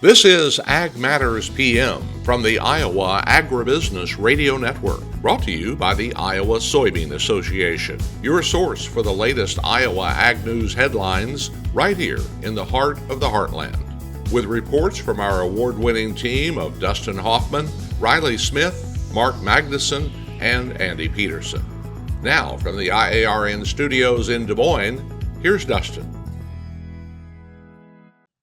This is Ag Matters PM from the Iowa Agribusiness Radio Network, brought to you by the Iowa Soybean Association, your source for the latest Iowa ag news headlines right here in the heart of the heartland. With reports from our award-winning team of Dustin Hoffman, Riley Smith, Mark Magnuson, and Andy Peterson. Now, from the IARN studios in Des Moines, here's Dustin.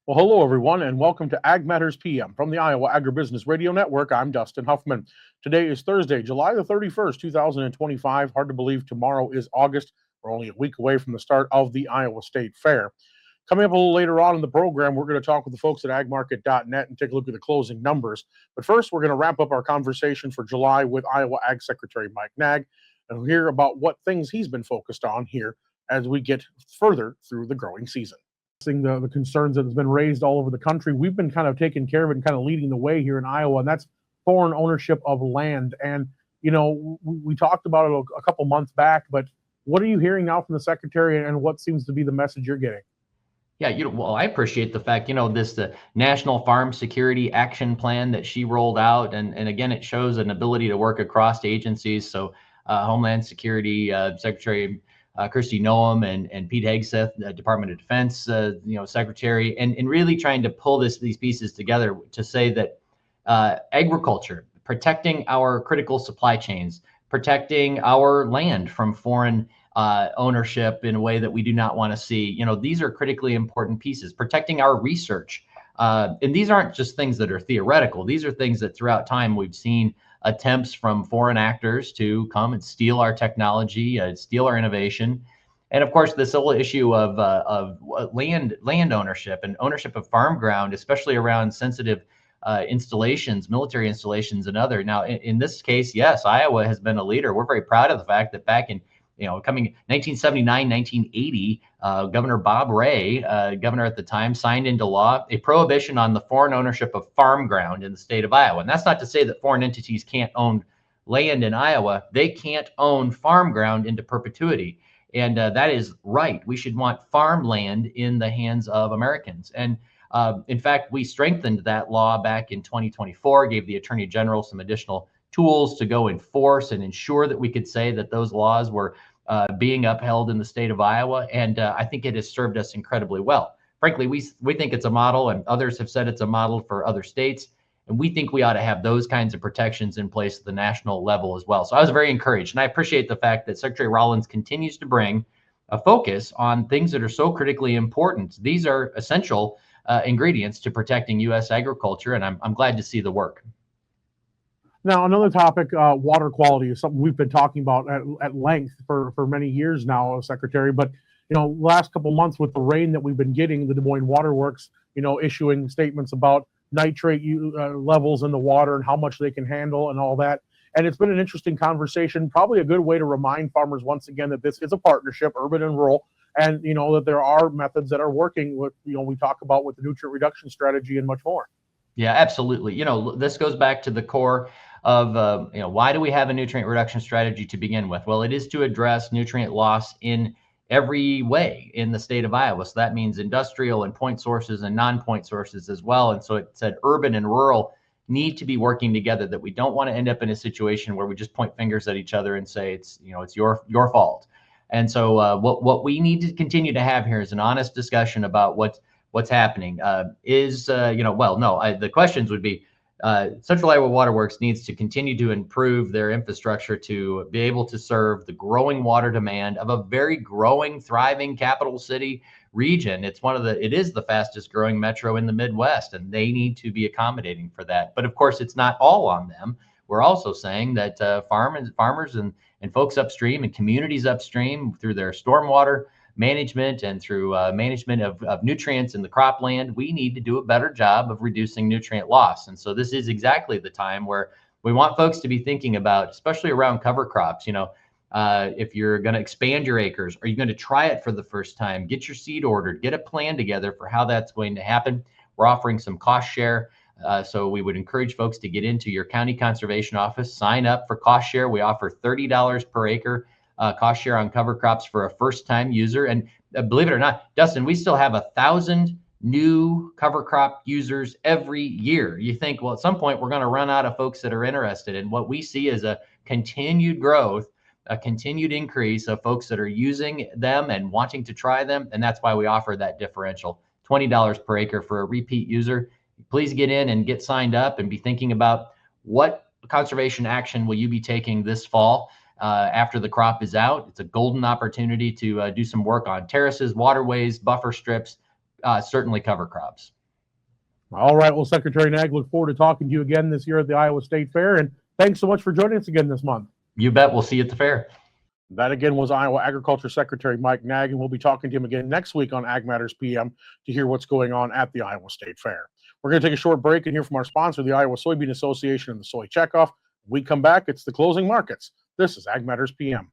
Well, hello, everyone, and welcome to Ag Matters PM from the Iowa Agribusiness Radio Network. I'm Dustin Huffman. Today is Thursday, July the 31st, 2025. Hard to believe tomorrow is August. We're only a week away from the start of the Iowa State Fair. Coming up a little later on in the program, we're going to talk with the folks at agmarket.net and take a look at the closing numbers. But first, we're going to wrap up our conversation for July with Iowa Ag Secretary Mike Naig and hear about what things he's been focused on here as we get further through the growing season. The concerns that has been raised all over the country, we've been kind of taking care of it and kind of leading the way here in Iowa, and that's foreign ownership of land. And, you know, we talked about it a couple months back, but what are you hearing now from the Secretary, and what seems to be the message you're getting? Yeah, well, I appreciate the fact, the National Farm Security Action Plan that she rolled out. And again, it shows an ability to work across agencies. So Homeland Security Secretary Kristi Noem and Pete Hegseth, Department of Defense, Secretary, and really trying to pull these pieces together to say that agriculture, protecting our critical supply chains, protecting our land from foreign ownership in a way that we do not want to see. These are critically important pieces, protecting our research. And these aren't just things that are theoretical. These are things that throughout time we've seen attempts from foreign actors to come and steal our technology, steal our innovation. And of course, this whole issue of land ownership and ownership of farm ground, especially around sensitive installations, military installations and other. Now, in this case, yes, Iowa has been a leader. We're very proud of the fact that back in coming 1979, 1980, Governor Bob Ray, governor at the time, signed into law a prohibition on the foreign ownership of farm ground in the state of Iowa. And that's not to say that foreign entities can't own land in Iowa. They can't own farm ground into perpetuity. And that is right. We should want farmland in the hands of Americans. And in fact, we strengthened that law back in 2024, gave the Attorney General some additional tools to go enforce and ensure that we could say that those laws were being upheld in the state of Iowa. And I think it has served us incredibly well. Frankly, we think it's a model, and others have said it's a model for other states. And we think we ought to have those kinds of protections in place at the national level as well. So I was very encouraged. And I appreciate the fact that Secretary Rollins continues to bring a focus on things that are so critically important. These are essential ingredients to protecting U.S. agriculture. And I'm glad to see the work. Now, another topic, water quality, is something we've been talking about at length for many years now, Secretary. But, last couple months with the rain that we've been getting, the Des Moines Water Works, issuing statements about nitrate levels in the water and how much they can handle and all that. And it's been an interesting conversation, probably a good way to remind farmers once again that this is a partnership, urban and rural, and, that there are methods that are working with, we talk about with the nutrient reduction strategy and much more. Yeah, absolutely. This goes back to the core of, why do we have a nutrient reduction strategy to begin with? Well, it is to address nutrient loss in every way in the state of Iowa. So that means industrial and point sources and non-point sources as well. And so it said urban and rural need to be working together, that we don't want to end up in a situation where we just point fingers at each other and say, it's your fault. And so what we need to continue to have here is an honest discussion about what's happening. The questions would be, Central Iowa Water Works needs to continue to improve their infrastructure to be able to serve the growing water demand of a very growing, thriving capital city region. It is the fastest growing metro in the Midwest, and they need to be accommodating for that. But of course, it's not all on them. We're also saying that farmers and folks upstream and communities upstream, through their stormwater management and through management of nutrients in the cropland, we need to do a better job of reducing nutrient loss. And so this is exactly the time where we want folks to be thinking about, especially around cover crops. If you're going to expand your acres, are you going to try it for the first time? Get your seed ordered, get a plan together for how that's going to happen. We're offering some cost share. So we would encourage folks to get into your county conservation office, sign up for cost share. We offer $30 per acre cost share on cover crops for a first-time user. And believe it or not, Dustin, we still have 1,000 new cover crop users every year. You think, well, at some point we're going to run out of folks that are interested. And what we see is a continued growth, a continued increase of folks that are using them and wanting to try them. And that's why we offer that differential, $20 per acre for a repeat user. Please get in and get signed up and be thinking about what conservation action will you be taking this fall after the crop is out. It's a golden opportunity to do some work on terraces, waterways, buffer strips, certainly cover crops. All right. Well, Secretary Naig, look forward to talking to you again this year at the Iowa State Fair. And thanks so much for joining us again this month. You bet. We'll see you at the fair. That again was Iowa Agriculture Secretary Mike Naig, and we'll be talking to him again next week on Ag Matters PM to hear what's going on at the Iowa State Fair. We're going to take a short break and hear from our sponsor, the Iowa Soybean Association and the Soy Checkoff. When we come back, it's the closing markets. This is Ag Matters PM.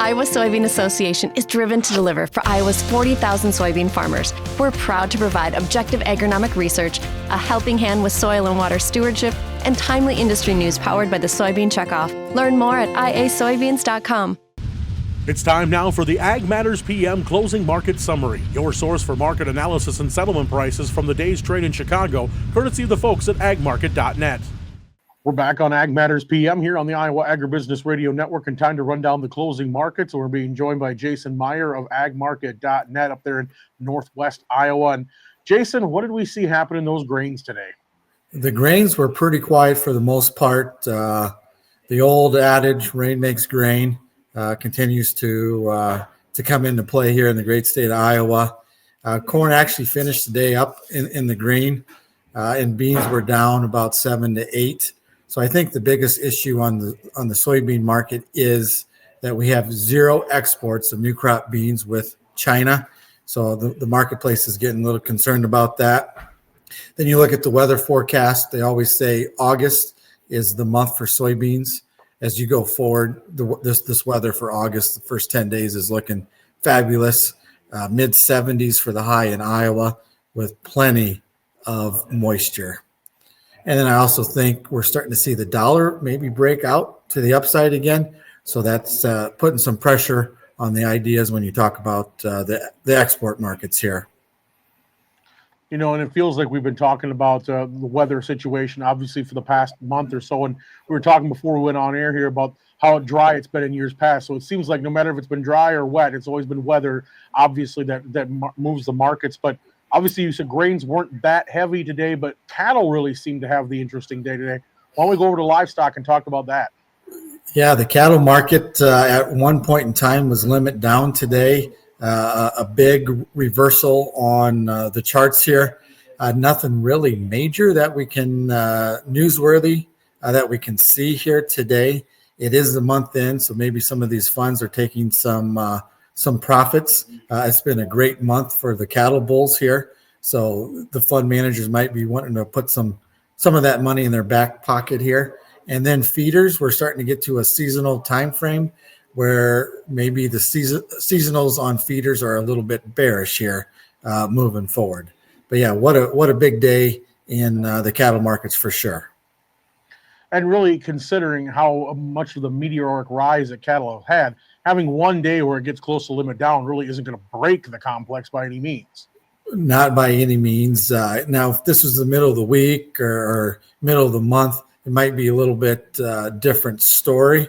Iowa Soybean Association is driven to deliver for Iowa's 40,000 soybean farmers. We're proud to provide objective agronomic research, a helping hand with soil and water stewardship, and timely industry news powered by the Soybean Checkoff. Learn more at iasoybeans.com. It's time now for the Ag Matters PM Closing Market Summary, your source for market analysis and settlement prices from the day's trade in Chicago, courtesy of the folks at agmarket.net. We're back on Ag Matters PM here on the Iowa Agribusiness Radio Network, and time to run down the closing markets. We're being joined by Jason Meyer of agmarket.net up there in northwest Iowa. And Jason, what did we see happen in those grains today? The grains were pretty quiet for the most part. The old adage, rain makes grain, continues to come into play here in the great state of Iowa. Corn actually finished the day up in the green, and beans were down about 7 to 8. So I think the biggest issue on the soybean market is that we have zero exports of new crop beans with China. So the marketplace is getting a little concerned about that. Then you look at the weather forecast. They always say August is the month for soybeans. As you go forward, this weather for August, the first 10 days is looking fabulous. Mid 70s for the high in Iowa with plenty of moisture. And then I also think we're starting to see the dollar maybe break out to the upside again. So that's putting some pressure on the ideas when you talk about the export markets here. You know, and it feels like we've been talking about the weather situation, obviously, for the past month or so. And we were talking before we went on air here about how dry it's been in years past. So it seems like no matter if it's been dry or wet, it's always been weather, obviously, that moves the markets. But obviously, you said grains weren't that heavy today, but cattle really seemed to have the interesting day today. Why don't we go over to livestock and talk about that? Yeah, the cattle market at one point in time was limit down today. A big reversal on the charts here. Nothing really major that we can newsworthy that we can see here today. It is the month end, so maybe some of these funds are taking some profits. It's been a great month for the cattle bulls here, so the fund managers might be wanting to put some of that money in their back pocket here. And then feeders, we're starting to get to a seasonal time frame where maybe the seasonals on feeders are a little bit bearish here moving forward. But yeah, what a big day in the cattle markets for sure. And really considering how much of the meteoric rise that cattle have had, having one day where it gets close to limit down really isn't going to break the complex by any means. Not by any means. Now, if this was the middle of the week or middle of the month, it might be a little bit different story.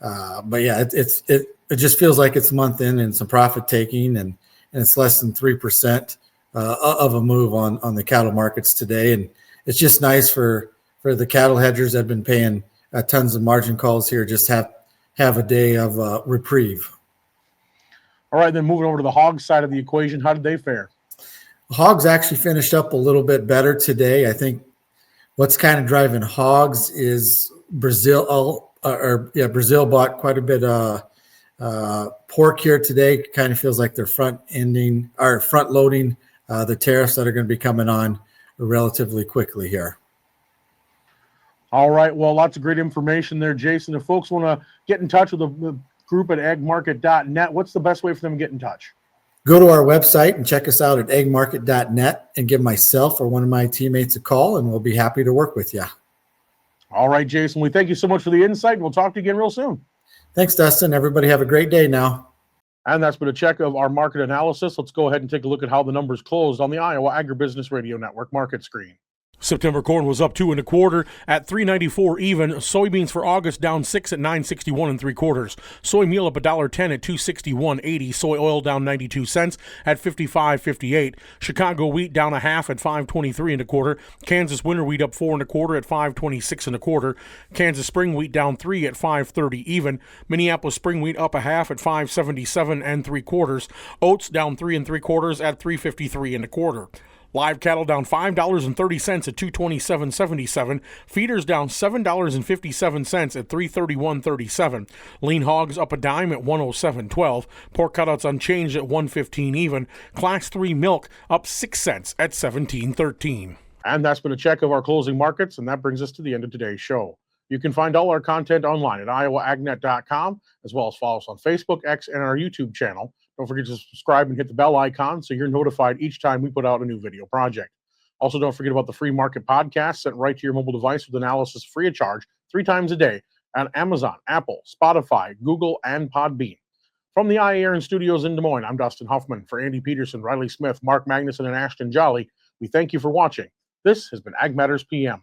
But yeah, it just feels like it's month in and some profit taking, and it's less than 3% of a move on the cattle markets today. And it's just nice for the cattle hedgers that have been paying tons of margin calls here, just have a day of reprieve. All right, then moving over to the hog side of the equation, how did they fare? Hogs actually finished up a little bit better today. I think what's kind of driving hogs is Brazil. Brazil bought quite a bit of pork here today. Kind of feels like they're front loading the tariffs that are going to be coming on relatively quickly here. All right. Well, lots of great information there, Jason. If folks want to get in touch with the group at agmarket.net, what's the best way for them to get in touch? Go to our website and check us out at agmarket.net and give myself or one of my teammates a call, and we'll be happy to work with you. All right, Jason. We thank you so much for the insight. We'll talk to you again real soon. Thanks, Dustin. Everybody have a great day now. And that's been a check of our market analysis. Let's go ahead and take a look at how the numbers closed on the Iowa Agribusiness Radio Network market screen. September corn was up 2 1/4 at $3.94 even. Soybeans for August down 6 at $9.61 3/4. Soy meal up $1.10 at $2.6180. Soy oil down 92 cents at $55.58. Chicago wheat down a half at $5.23 1/4. Kansas winter wheat up 4 1/4 at $5.26 1/4. Kansas spring wheat down 3 at $5.30 even. Minneapolis spring wheat up a half at $5.77 3/4. Oats down 3 3/4 at $3.53 1/4. Live cattle down $5.30 at $227.77. Feeders down $7.57 at $331.37. Lean hogs up a dime at $107.12. Pork cutouts unchanged at $115 even. Class 3 milk up 6 cents at $17.13. And that's been a check of our closing markets, and that brings us to the end of today's show. You can find all our content online at iowaagnet.com, as well as follow us on Facebook, X, and our YouTube channel. Don't forget to subscribe and hit the bell icon so you're notified each time we put out a new video project. Also, don't forget about the free market podcast sent right to your mobile device with analysis free of charge 3 times a day on Amazon, Apple, Spotify, Google, and Podbean. From the IA Studios in Des Moines, I'm Dustin Huffman. For Andy Peterson, Riley Smith, Mark Magnuson, and Ashton Jolly, we thank you for watching. This has been Ag Matters PM.